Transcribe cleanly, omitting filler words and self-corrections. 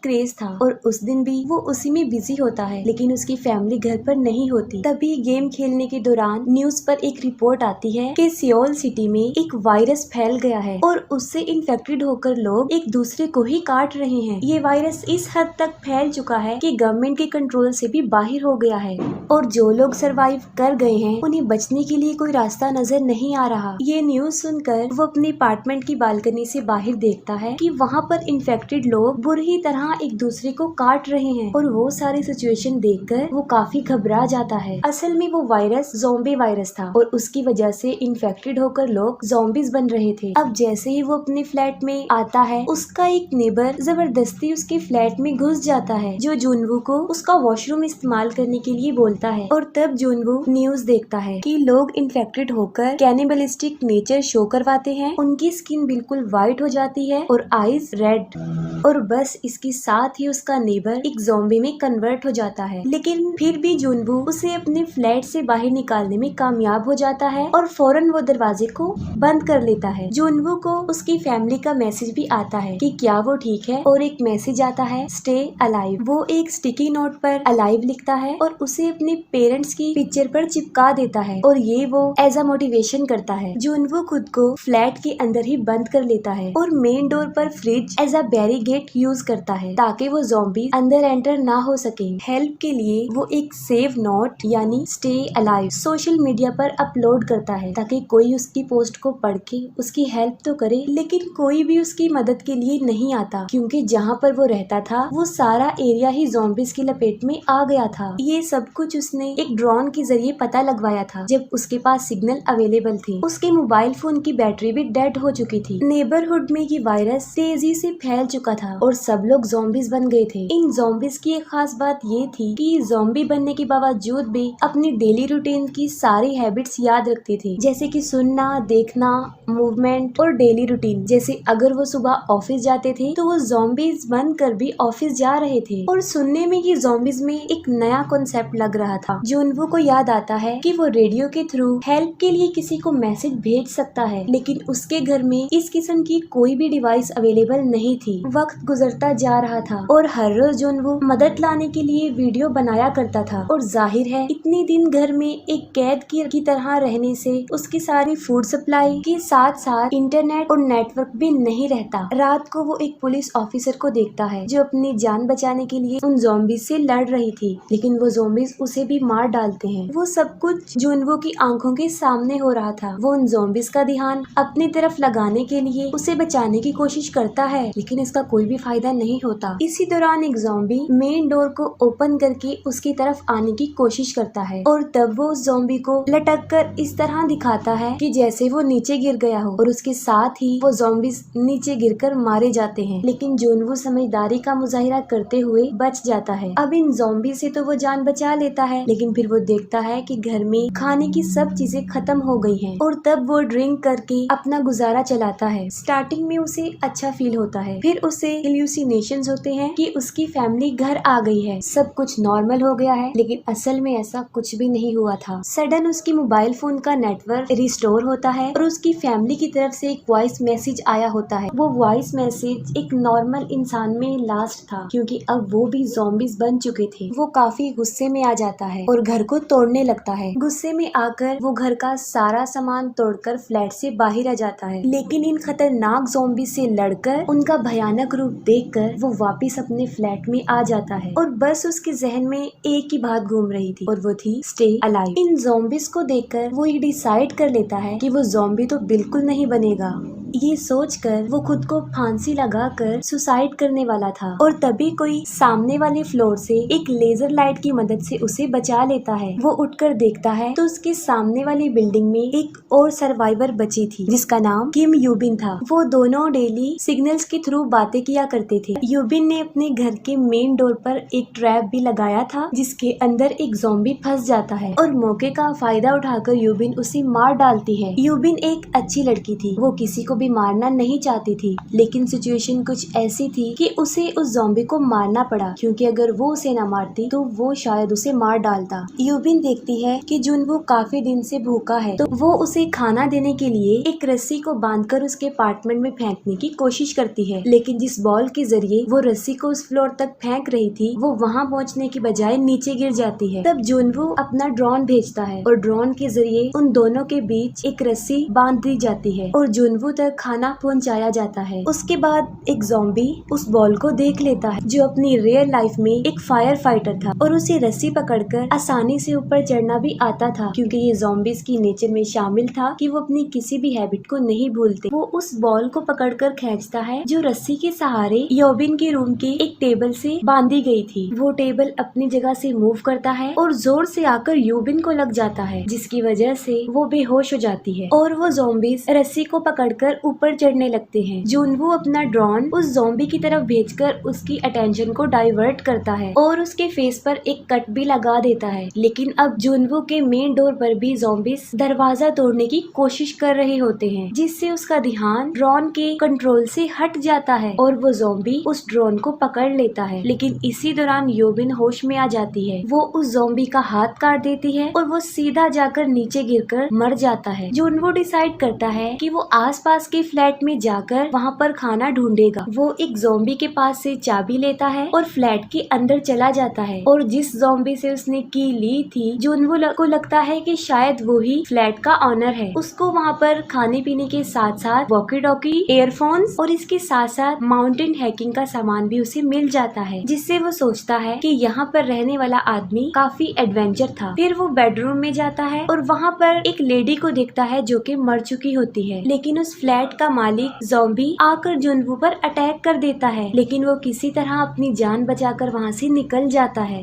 Craze था और उस दिन भी वो उसी में बिजी होता है, लेकिन उसकी फैमिली घर पर नहीं होती। तभी गेम खेलने के दौरान न्यूज पर एक रिपोर्ट आती है कि सियोल सिटी में एक वायरस फैल गया है और उससे इन्फेक्टेड होकर लोग एक दूसरे को ही काट रहे हैं। ये वायरस इस हद तक फैल चुका है कि गवर्नमेंट के कंट्रोल से भी बाहर हो गया है और जो लोग सरवाइव कर गए हैं उन्हें बचने के लिए कोई रास्ता नजर नहीं आ रहा। ये न्यूज सुनकर वो अपने अपार्टमेंट की बालकनी से बाहर देखता है कि वहाँ पर इन्फेक्टेड लोग बुरी तरह एक दूसरे को काट रहे हैं और वो सारी सिचुएशन देखकर वो काफी घबरा जाता है। असल में वो वायरस ज़ॉम्बी वायरस था और उसकी वजह से इन्फेक्टेड होकर लोग ज़ॉम्बीज बन रहे थे। अब जैसे ही वो अपने फ्लैट में आता है, उसका एक नेबर जबरदस्ती उसके फ्लैट में घुस जाता है, जो जुनवू को उसका वॉशरूम इस्तेमाल करने के लिए बोलता है। और तब जुनवू न्यूज देखता है कि लोग इन्फेक्टेड होकर कैनिबलिस्टिक नेचर शो करवाते हैं, उनकी स्किन बिल्कुल व्हाइट हो जाती है और आईज रेड, और बस इसके साथ ही उसका नेबर एक ज़ॉम्बी में कन्वर्ट हो जाता है। लेकिन फिर भी जुनवू उसे अपने फ्लैट से बाहर निकालने में कामयाब हो जाता है और फौरन वो दरवाजे को बंद कर लेता है। जुनवू को उसकी फैमिली का मैसेज भी आता है कि क्या वो ठीक है, और एक मैसेज आता है स्टे अलाइव। वो एक स्टिकी नोट पर अलाइव लिखता है और उसे अपने पेरेंट्स की पिक्चर पर चिपका देता है और ये वो एज अ मोटिवेशन करता है। जुनवू खुद को फ्लैट के अंदर ही बंद कर लेता है और मेन डोर पर fridge as a barricade use करता है ताकि वो ज़ॉम्बी अंदर एंटर ना हो सके। हेल्प के लिए वो एक सेव नोट यानी स्टे अलाइव सोशल मीडिया पर अपलोड करता है ताकि कोई उसकी पोस्ट को पढ़ के उसकी हेल्प तो करे, लेकिन कोई भी उसकी मदद के लिए नहीं आता क्योंकि जहाँ पर वो रहता था वो सारा एरिया ही ज़ॉम्बीज की लपेट में आ गया था। ये सब कुछ उसने एक ड्रोन के जरिए पता लगवाया था जब उसके पास सिग्नल अवेलेबल थी। उसके मोबाइल फोन की बैटरी भी डेड हो चुकी थी। नेबरहुड में ये वायरस तेजी से फैल चुका था और सब लोग ज़ॉम्बीज बन गए थे। इन ज़ॉम्बीज की एक खास बात ये थी कि ज़ॉम्बी बनने के बावजूद भी अपनी डेली रूटीन की सारी हैबिट्स याद रखती थी, जैसे कि सुनना, देखना, मूवमेंट और डेली रूटीन। जैसे अगर वो सुबह ऑफिस जाते थे तो वो ज़ॉम्बीज बनकर भी ऑफिस जा रहे थे। और सुनने में ये ज़ॉम्बीज में एक नया कॉन्सेप्ट लग रहा था। जुनवू को याद आता है कि वो रेडियो के थ्रू हेल्प के लिए किसी को मैसेज भेज सकता है, लेकिन उसके घर में इस किस्म की कोई भी डिवाइस अवेलेबल नहीं थी। वक्त गुजरता जा रहा था और हर रोज जुनवू मदद लाने के लिए वीडियो बनाया करता था और जाहिर है इतने दिन घर में एक कैद की तरह रहने से उसकी सारी फूड सप्लाई के साथ साथ इंटरनेट और नेटवर्क भी नहीं रहता। रात को वो एक पुलिस ऑफिसर को देखता है जो अपनी जान बचाने के लिए उन ज़ॉम्बीज से लड़ रही थी, लेकिन वो ज़ॉम्बीज उसे भी मार डालते हैं। वो सब कुछ जुनवू की आंखों के सामने हो रहा था। वो उन ज़ॉम्बीज का ध्यान अपनी तरफ लगाने के लिए उसे बचाने की कोशिश करता है, लेकिन इसका कोई भी फायदा नहीं होता। इसी दौरान एक ज़ॉम्बी मेन डोर को ओपन करके उसकी तरफ आने की कोशिश करता है और तब वो उस ज़ॉम्बी को लटक कर इस तरह दिखाता है कि जैसे वो नीचे गिर गया हो और उसके साथ ही वो ज़ॉम्बीज नीचे गिरकर मारे जाते हैं, लेकिन जुनवू समझदारी का मुजाहिरा करते हुए बच जाता है। अब इन ज़ॉम्बी से तो वो जान बचा लेता है, लेकिन फिर वो देखता है कि घर में खाने की सब चीजें खत्म हो गई हैं और तब वो ड्रिंक करके अपना गुजारा चलाता है। स्टार्टिंग में उसे अच्छा फील होता है, फिर उसे हेलुसिनेशंस होते हैं कि उसकी फैमिली घर आ गई है, सब कुछ नॉर्मल हो गया है, लेकिन असल में ऐसा कुछ भी नहीं हुआ था। सडन उसकी मोबाइल फोन का नेटवर्क रिस्टोर होता है और उसकी फैमिली की तरफ से एक वॉइस मैसेज आया होता है। वो वॉइस मैसेज एक नॉर्मल इंसान में लास्ट था क्योंकि अब वो भी ज़ॉम्बीज बन चुके थे। वो काफी गुस्से में आ जाता है और घर को तोड़ने लगता है। गुस्से में आकर वो घर का सारा सामान तोड़कर फ्लैट से बाहर आ जाता है, लेकिन इन खतरनाक ज़ॉम्बी से लड़कर उनका भयानक रूप देखकर वो वापस अपने फ्लैट में आ जाता है और बस उसके जहन में एक ही बात घूम रही थी और वो थी स्टे अलाइव। इन ज़ॉम्बीज को देखकर वो ये डिसाइड कर लेता है कि वो ज़ॉम्बी तो बिल्कुल नहीं बनेगा। ये सोचकर वो खुद को फांसी लगाकर सुसाइड करने वाला था और तभी कोई सामने वाले फ्लोर से एक लेजर लाइट की मदद से उसे बचा लेता है। वो उठकर देखता है तो उसके सामने वाली बिल्डिंग में एक और सर्वाइवर बची थी जिसका नाम किम यूबिन था। वो दोनों डेली सिग्नल्स के थ्रू बातें किया करते थे। यूबिन ने अपने घर के मेन डोर पर एक ट्रैप भी लगाया था जिसके अंदर एक ज़ॉम्बी फंस जाता है और मौके का फायदा उठाकर यूबिन उसे मार डालती है। यूबिन एक अच्छी लड़की थी, वो किसी को ज़ॉम्बी मारना नहीं चाहती थी, लेकिन सिचुएशन कुछ ऐसी थी कि उसे उस ज़ॉम्बी को मारना पड़ा, क्योंकि अगर वो उसे न मारती तो वो शायद उसे मार डालता। यूबिन देखती है कि जुनवो काफी दिन से भूखा है, तो वो उसे खाना देने के लिए एक रस्सी को बांधकर उसके अपार्टमेंट में फेंकने की कोशिश करती है, लेकिन जिस बॉल के जरिए वो रस्सी को उस फ्लोर तक फेंक रही थी वो वहाँ पहुँचने की बजाय नीचे गिर जाती है। तब जुनवो अपना ड्रोन भेजता है और ड्रोन के जरिए उन दोनों के बीच एक रस्सी बांध दी जाती है और जुनवो तक खाना पहुँचाया जाता है। उसके बाद एक ज़ॉम्बी उस बॉल को देख लेता है जो अपनी रियल लाइफ में एक फायर फाइटर था और उसे रस्सी पकड़कर आसानी से ऊपर चढ़ना भी आता था, क्योंकि ये ज़ॉम्बीज की नेचर में शामिल था कि वो अपनी किसी भी हैबिट को नहीं भूलते। वो उस बॉल को पकड़कर खींचता है जो रस्सी के सहारे यूबिन के रूम के एक टेबल से बांधी गई थी। वो टेबल अपनी जगह से मूव करता है और जोर से आकर यूबिन को लग जाता है, जिसकी वजह से वो बेहोश हो जाती है और वो ज़ॉम्बीज रस्सी को पकड़कर ऊपर चढ़ने लगते हैं। जुनवो अपना ड्रोन उस ज़ॉम्बी की तरफ भेजकर उसकी अटेंशन को डाइवर्ट करता है और उसके फेस पर एक कट भी लगा देता है, लेकिन अब जुनवो के मेन डोर पर भी ज़ॉम्बीज दरवाजा तोड़ने की कोशिश कर रहे होते हैं, जिससे उसका ध्यान ड्रोन के कंट्रोल से हट जाता है और वो ज़ॉम्बी उस ड्रोन को पकड़ लेता है। लेकिन इसी दौरान यूबिन होश में आ जाती है। वो उस ज़ॉम्बी का हाथ काट देती है और वो सीधा जाकर नीचे गिरकर मर जाता है। जुनवो डिसाइड करता है कि वो आसपास के फ्लैट में जाकर वहाँ पर खाना ढूंढेगा। वो एक ज़ॉम्बी के पास से चाबी लेता है और फ्लैट के अंदर चला जाता है और जिस ज़ॉम्बी से उसने की ली थी, जुनवो को लगता है कि शायद वो ही फ्लैट का ऑनर है। उसको वहाँ पर खाने पीने के साथ साथ वॉकी टॉकी, एयरफोन्स और इसके साथ साथ माउंटेन हैकिंग का सामान भी उसे मिल जाता है, जिससे वो सोचता है कि यहाँ पर रहने वाला आदमी काफी एडवेंचर था। फिर वो बेडरूम में जाता है और वहाँ पर एक लेडी को देखता है जो कि मर चुकी होती है, लेकिन उस फ्लैट का मालिक ज़ॉम्बी आकर जुनवो पर अटैक कर देता है, लेकिन वो किसी तरह अपनी जान बचाकर वहाँ से निकल जाता है।